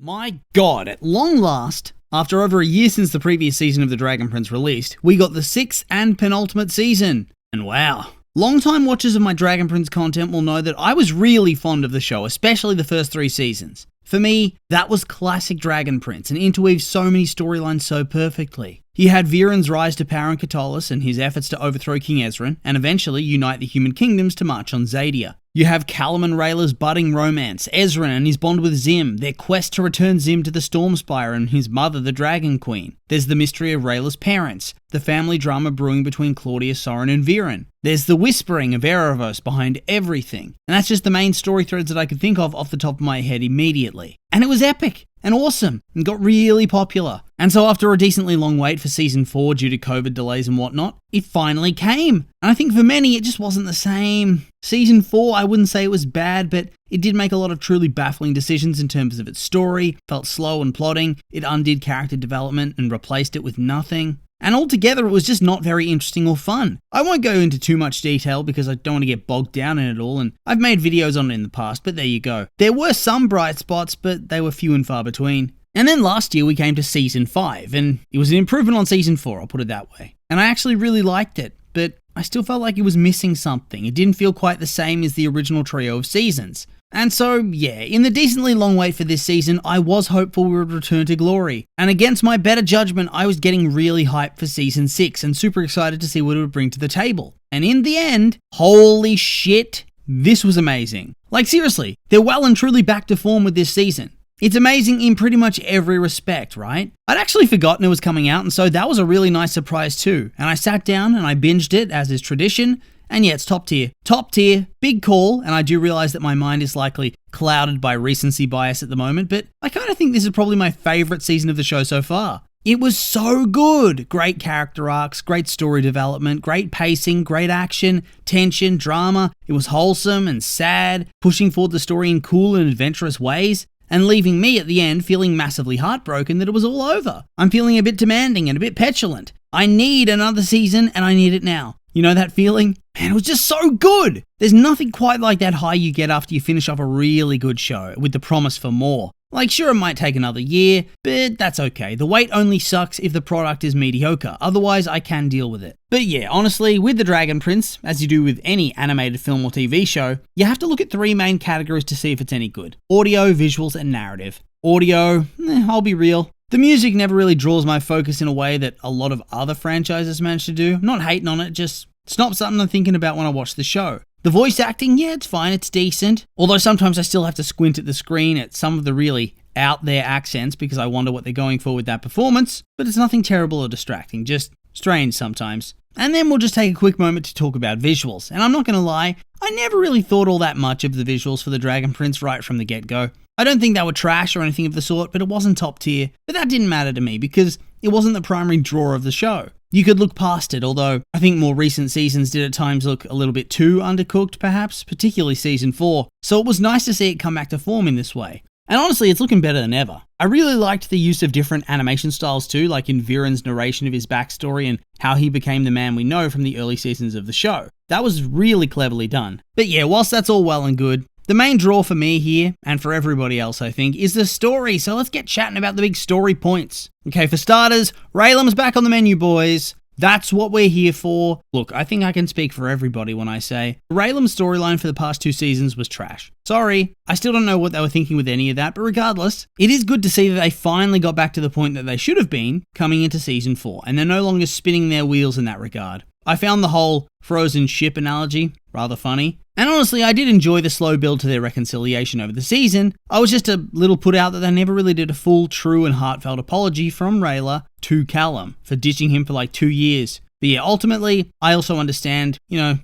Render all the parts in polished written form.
My god, at long last, after over a year since the previous season of The Dragon Prince released, we got the 6th and penultimate season. And wow. Long-time watchers of my Dragon Prince content will know that I was really fond of the show, especially the first 3 seasons. For me, that was classic Dragon Prince and interweaved so many storylines so perfectly. You had Viren's rise to power in Catolis and his efforts to overthrow King Ezran, and eventually unite the human kingdoms to march on Zadia. You have Callum and Rayla's budding romance, Ezran and his bond with Zim, their quest to return Zim to the Stormspire and his mother, the Dragon Queen. There's the mystery of Rayla's parents, the family drama brewing between Claudia, Soren and Viren. There's the whispering of Aaravos behind everything. And that's just the main story threads that I could think of off the top of my head immediately. And it was epic and awesome and got really popular. And so after a decently long wait for season 4 due to COVID delays and whatnot, it finally came. And I think for many it just wasn't the same. Season 4, I wouldn't say it was bad, but it did make a lot of truly baffling decisions in terms of its story, felt slow and plotting, it undid character development and replaced it with nothing. And altogether it was just not very interesting or fun. I won't go into too much detail because I don't want to get bogged down in it all, and I've made videos on it in the past, but there you go. There were some bright spots, but they were few and far between. And then last year we came to season 5, and it was an improvement on season 4, I'll put it that way. And I actually really liked it, but I still felt like it was missing something. It didn't feel quite the same as the original trio of seasons. And so, yeah, in the decently long wait for this season, I was hopeful we would return to glory. And against my better judgment, I was getting really hyped for season 6 and super excited to see what it would bring to the table. And in the end, holy shit, this was amazing. Like seriously, they're well and truly back to form with this season. It's amazing in pretty much every respect, right? I'd actually forgotten it was coming out, and so that was a really nice surprise too. And I sat down and I binged it, as is tradition, and yeah, it's top tier. Top tier, big call, and I do realize that my mind is likely clouded by recency bias at the moment, but I kind of think this is probably my favourite season of the show so far. It was so good! Great character arcs, great story development, great pacing, great action, tension, drama. It was wholesome and sad, pushing forward the story in cool and adventurous ways, and leaving me at the end feeling massively heartbroken that it was all over. I'm feeling a bit demanding and a bit petulant. I need another season, and I need it now. You know that feeling? Man, it was just so good! There's nothing quite like that high you get after you finish off a really good show, with the promise for more. Like, sure, it might take another year, but that's okay. The wait only sucks if the product is mediocre, otherwise I can deal with it. But yeah, honestly, with The Dragon Prince, as you do with any animated film or TV show, you have to look at 3 main categories to see if it's any good. Audio, visuals, and narrative. Audio, I'll be real. The music never really draws my focus in a way that a lot of other franchises manage to do. I'm not hating on it, just it's not something I'm thinking about when I watch the show. The voice acting, yeah, it's fine, it's decent. Although sometimes I still have to squint at the screen at some of the really out there accents because I wonder what they're going for with that performance. But it's nothing terrible or distracting, just strange sometimes. And then we'll just take a quick moment to talk about visuals. And I'm not going to lie, I never really thought all that much of the visuals for The Dragon Prince right from the get-go. I don't think they were trash or anything of the sort, but it wasn't top tier. But that didn't matter to me because it wasn't the primary draw of the show. You could look past it, although I think more recent seasons did at times look a little bit too undercooked perhaps, particularly season 4. So it was nice to see it come back to form in this way. And honestly, it's looking better than ever. I really liked the use of different animation styles too, like in Viren's narration of his backstory and how he became the man we know from the early seasons of the show. That was really cleverly done. But yeah, whilst that's all well and good, the main draw for me here, and for everybody else I think, is the story, so let's get chatting about the big story points. Okay, for starters, Rayla's back on the menu, boys. That's what we're here for. Look, I think I can speak for everybody when I say Raylam's storyline for the past 2 seasons was trash. Sorry, I still don't know what they were thinking with any of that, but regardless, it is good to see that they finally got back to the point that they should have been coming into season 4, and they're no longer spinning their wheels in that regard. I found the whole frozen ship analogy rather funny. And honestly, I did enjoy the slow build to their reconciliation over the season. I was just a little put out that they never really did a full, true and heartfelt apology from Rayla to Callum for ditching him for like 2 years. But yeah, ultimately, I also understand,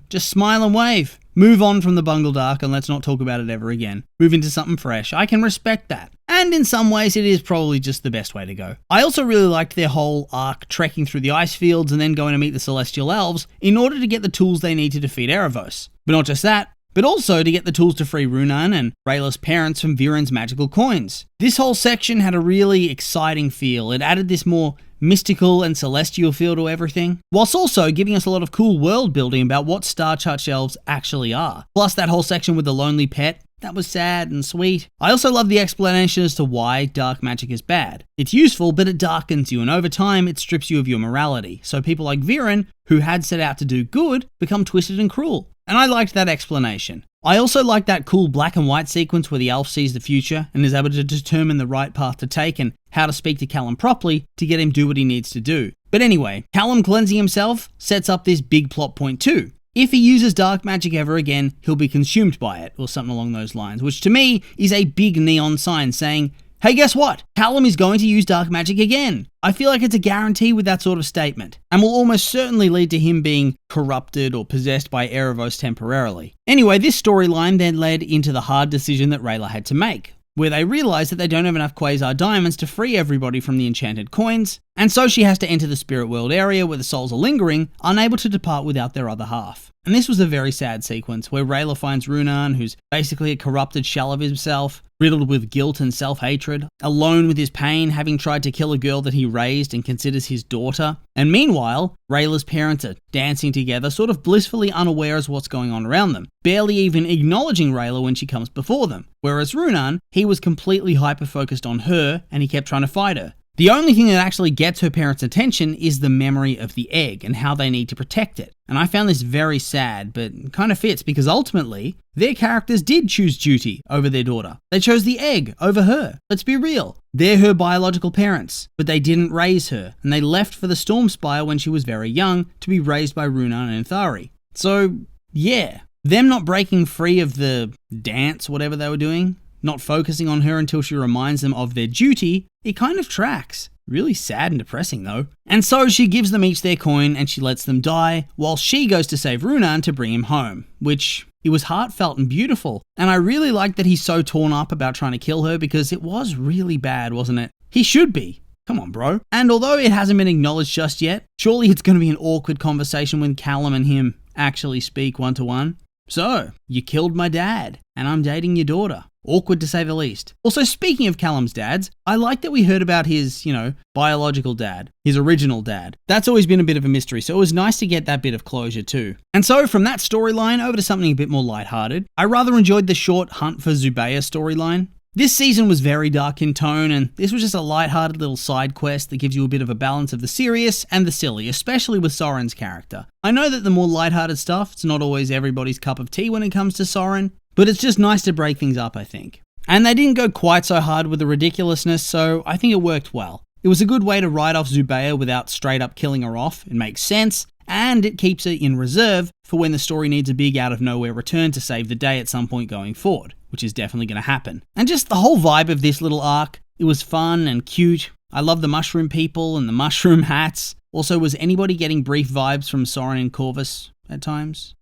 just smile and wave. Move on from the bungled arc and let's not talk about it ever again. Move into something fresh. I can respect that. And in some ways, it is probably just the best way to go. I also really liked their whole arc trekking through the ice fields and then going to meet the Celestial Elves in order to get the tools they need to defeat Aaravos. But not just that, but also to get the tools to free Runan and Rayla's parents from Viren's magical coins. This whole section had a really exciting feel. It added this more mystical and celestial feel to everything, whilst also giving us a lot of cool world building about what Star Touch Elves actually are. Plus that whole section with the lonely pet That was sad and sweet. I also love the explanation as to why dark magic is bad. It's useful, but it darkens you, and over time it strips you of your morality. So people like Viren, who had set out to do good, become twisted and cruel. And I liked that explanation. I also like that cool black and white sequence where the elf sees the future and is able to determine the right path to take and how to speak to Callum properly to get him do what he needs to do. But anyway, Callum cleansing himself sets up this big plot point too. If he uses dark magic ever again, he'll be consumed by it, or something along those lines, which to me is a big neon sign saying, hey, guess what? Callum is going to use dark magic again. I feel like it's a guarantee with that sort of statement, and will almost certainly lead to him being corrupted or possessed by Aaravos temporarily. Anyway, this storyline then led into the hard decision that Rayla had to make, where they realise that they don't have enough Quasar diamonds to free everybody from the enchanted coins, and so she has to enter the spirit world area where the souls are lingering, unable to depart without their other half. And this was a very sad sequence where Rayla finds Runan, who's basically a corrupted shell of himself, riddled with guilt and self-hatred, alone with his pain, having tried to kill a girl that he raised and considers his daughter. And meanwhile, Rayla's parents are dancing together, sort of blissfully unaware of what's going on around them, barely even acknowledging Rayla when she comes before them. Whereas Runan, he was completely hyper-focused on her, and he kept trying to fight her. The only thing that actually gets her parents' attention is the memory of the egg and how they need to protect it. And I found this very sad, but kind of fits because ultimately, their characters did choose duty over their daughter. They chose the egg over her. Let's be real. They're her biological parents, but they didn't raise her, and they left for the Stormspire when she was very young to be raised by Runan and Thari. So, yeah, them not breaking free of the dance, whatever they were doing, not focusing on her until she reminds them of their duty, it kind of tracks. Really sad and depressing though. And so she gives them each their coin and she lets them die, while she goes to save Runan to bring him home, which it was heartfelt and beautiful. And I really like that he's so torn up about trying to kill her because it was really bad, wasn't it? He should be. Come on, bro. And although it hasn't been acknowledged just yet, surely it's going to be an awkward conversation when Callum and him actually speak one-to-one. So, you killed my dad, and I'm dating your daughter. Awkward to say the least. Also, speaking of Callum's dads, I like that we heard about his, biological dad, his original dad. That's always been a bit of a mystery, so it was nice to get that bit of closure too. And so, from that storyline over to something a bit more lighthearted, I rather enjoyed the short Hunt for Zubeia storyline. This season was very dark in tone, and this was just a lighthearted little side quest that gives you a bit of a balance of the serious and the silly, especially with Soren's character. I know that the more lighthearted stuff, it's not always everybody's cup of tea when it comes to Soren, but it's just nice to break things up, I think. And they didn't go quite so hard with the ridiculousness, so I think it worked well. It was a good way to write off Zubeia without straight up killing her off. It makes sense, and it keeps her in reserve for when the story needs a big out-of-nowhere return to save the day at some point going forward, which is definitely going to happen. And just the whole vibe of this little arc, it was fun and cute. I love the mushroom people and the mushroom hats. Also, was anybody getting brief vibes from Soren and Corvus at times?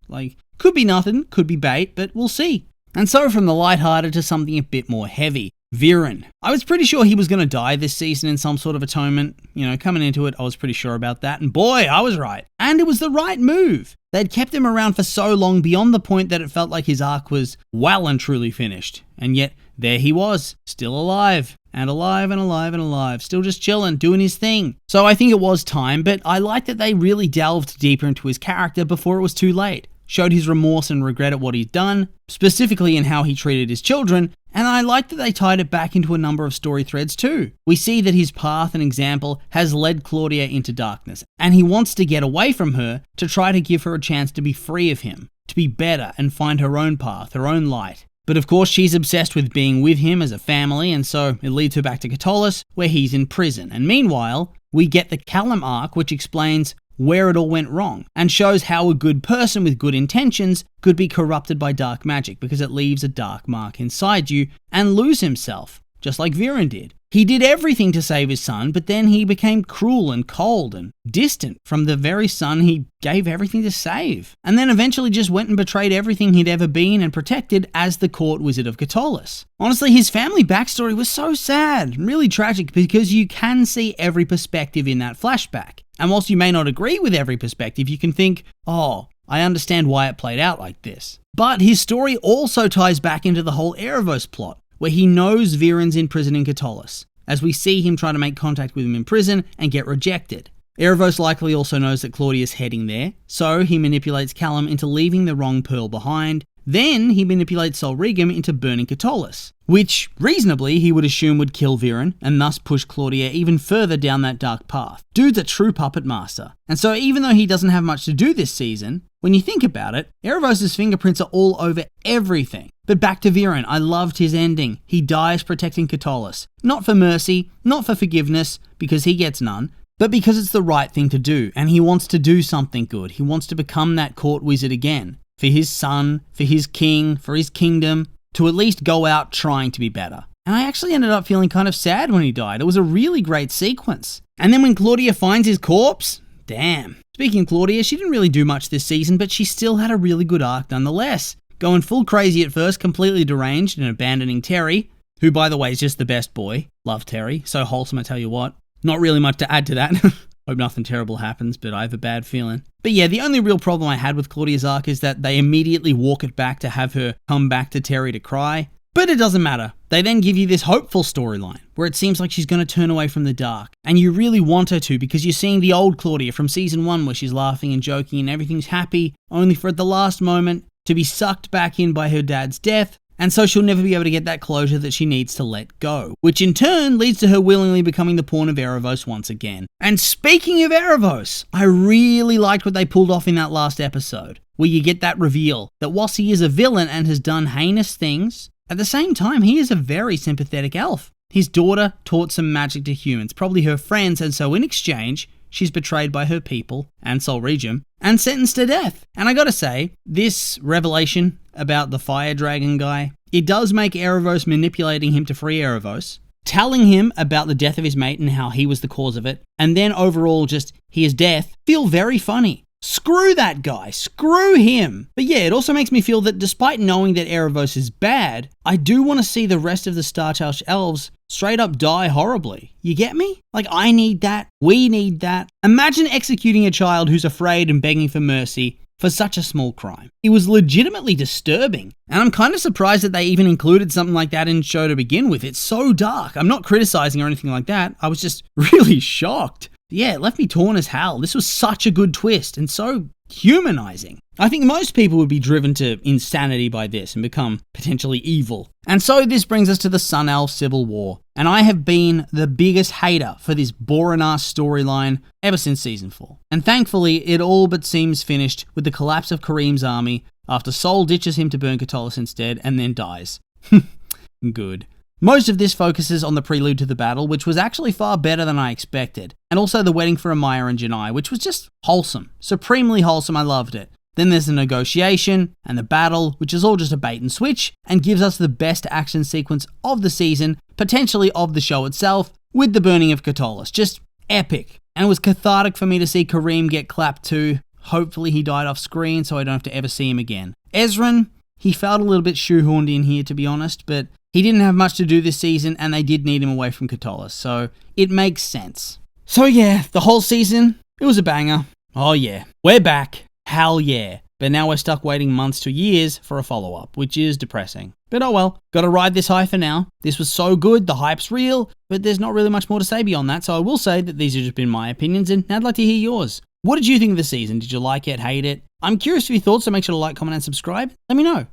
Could be nothing, could be bait, but we'll see. And so from the lighthearted to something a bit more heavy. Viren. I was pretty sure he was going to die this season in some sort of atonement. Coming into it, I was pretty sure about that. And boy, I was right. And it was the right move. They'd kept him around for so long beyond the point that it felt like his arc was well and truly finished. And yet, there he was, still alive. And alive and alive and alive. Still just chilling, doing his thing. So I think it was time, but I like that they really delved deeper into his character before it was too late. Showed his remorse and regret at what he'd done, specifically in how he treated his children, and I like that they tied it back into a number of story threads too. We see that his path and example has led Claudia into darkness, and he wants to get away from her to try to give her a chance to be free of him, to be better and find her own path, her own light. But of course she's obsessed with being with him as a family, and so it leads her back to Catullus, where he's in prison. And meanwhile, we get the Callum arc, which explains where it all went wrong, and shows how a good person with good intentions could be corrupted by dark magic because it leaves a dark mark inside you and lose himself, just like Viren did. He did everything to save his son, but then he became cruel and cold and distant from the very son he gave everything to save, and then eventually just went and betrayed everything he'd ever been and protected as the court wizard of Catullus. Honestly, his family backstory was so sad and really tragic because you can see every perspective in that flashback. And whilst you may not agree with every perspective, you can think, oh, I understand why it played out like this. But his story also ties back into the whole Aaravos plot, where he knows Viren's in prison in Catullus, as we see him try to make contact with him in prison and get rejected. Aaravos likely also knows that Claudia's heading there, so he manipulates Callum into leaving the wrong pearl behind Then he manipulates Sol Regum into burning Catullus, which, reasonably, he would assume would kill Viren, and thus push Claudia even further down that dark path. Dude's a true puppet master. And so even though he doesn't have much to do this season, when you think about it, Aaravos' fingerprints are all over everything. But back to Viren, I loved his ending. He dies protecting Catullus. Not for mercy, not for forgiveness, because he gets none, but because it's the right thing to do, and he wants to do something good. He wants to become that court wizard again. For his son, for his king, for his kingdom, to at least go out trying to be better. And I actually ended up feeling kind of sad when he died. It was a really great sequence. And then when Claudia finds his corpse, damn. Speaking of Claudia, she didn't really do much this season, but she still had a really good arc nonetheless. Going full crazy at first, completely deranged and abandoning Terry, who by the way is just the best boy. Love Terry, so wholesome I tell you what. Not really much to add to that. Hope nothing terrible happens, but I have a bad feeling. But yeah, the only real problem I had with Claudia's arc is that they immediately walk it back to have her come back to Terry to cry. But it doesn't matter. They then give you this hopeful storyline, where it seems like she's going to turn away from the dark. And you really want her to, because you're seeing the old Claudia from season 1 where she's laughing and joking and everything's happy, only for at the last moment to be sucked back in by her dad's death. And so she'll never be able to get that closure that she needs to let go, which in turn leads to her willingly becoming the pawn of Aaravos once again. And speaking of Aaravos, I really liked what they pulled off in that last episode, where you get that reveal that whilst he is a villain and has done heinous things, at the same time he is a very sympathetic elf. His daughter taught some magic to humans, probably her friends, and so in exchange, she's betrayed by her people and Sol Regum and sentenced to death. And I gotta say, this revelation about the fire dragon guy, it does make Aaravos manipulating him to free Aaravos, telling him about the death of his mate and how he was the cause of it, and then overall just his death, feel very funny. Screw that guy, screw him. But yeah, it also makes me feel that despite knowing that Aaravos is bad, I do want to see the rest of the Starcharged elves straight up die horribly. You get me? Like, I need that. We need that. Imagine executing a child who's afraid and begging for mercy for such a small crime. It was legitimately disturbing. And I'm kind of surprised that they even included something like that in the show to begin with. It's so dark. I'm not criticizing or anything like that. I was just really shocked. Yeah, it left me torn as hell. This was such a good twist and so humanizing. I think most people would be driven to insanity by this and become potentially evil. And so this brings us to the Sun Elf Civil War. And I have been the biggest hater for this boring-ass storyline ever since Season 4. And thankfully, it all but seems finished with the collapse of Kareem's army after Sol ditches him to burn Catullus instead and then dies. Good. Most of this focuses on the prelude to the battle, which was actually far better than I expected. And also the wedding for Amaya and Janai, which was just wholesome. Supremely wholesome, I loved it. Then there's the negotiation and the battle, which is all just a bait and switch, and gives us the best action sequence of the season, potentially of the show itself, with the burning of Catullus. Just epic. And it was cathartic for me to see Kareem get clapped too. Hopefully he died off screen so I don't have to ever see him again. Ezran, he felt a little bit shoehorned in here to be honest, but he didn't have much to do this season and they did need him away from Catullus, so it makes sense. So yeah, the whole season, it was a banger. Oh yeah, we're back. Hell yeah. But now we're stuck waiting months to years for a follow-up, which is depressing. But oh well, gotta ride this high for now. This was so good, the hype's real, but there's not really much more to say beyond that, so I will say that these have just been my opinions and I'd like to hear yours. What did you think of the season? Did you like it, hate it? I'm curious for your thoughts, so make sure to like, comment, and subscribe. Let me know.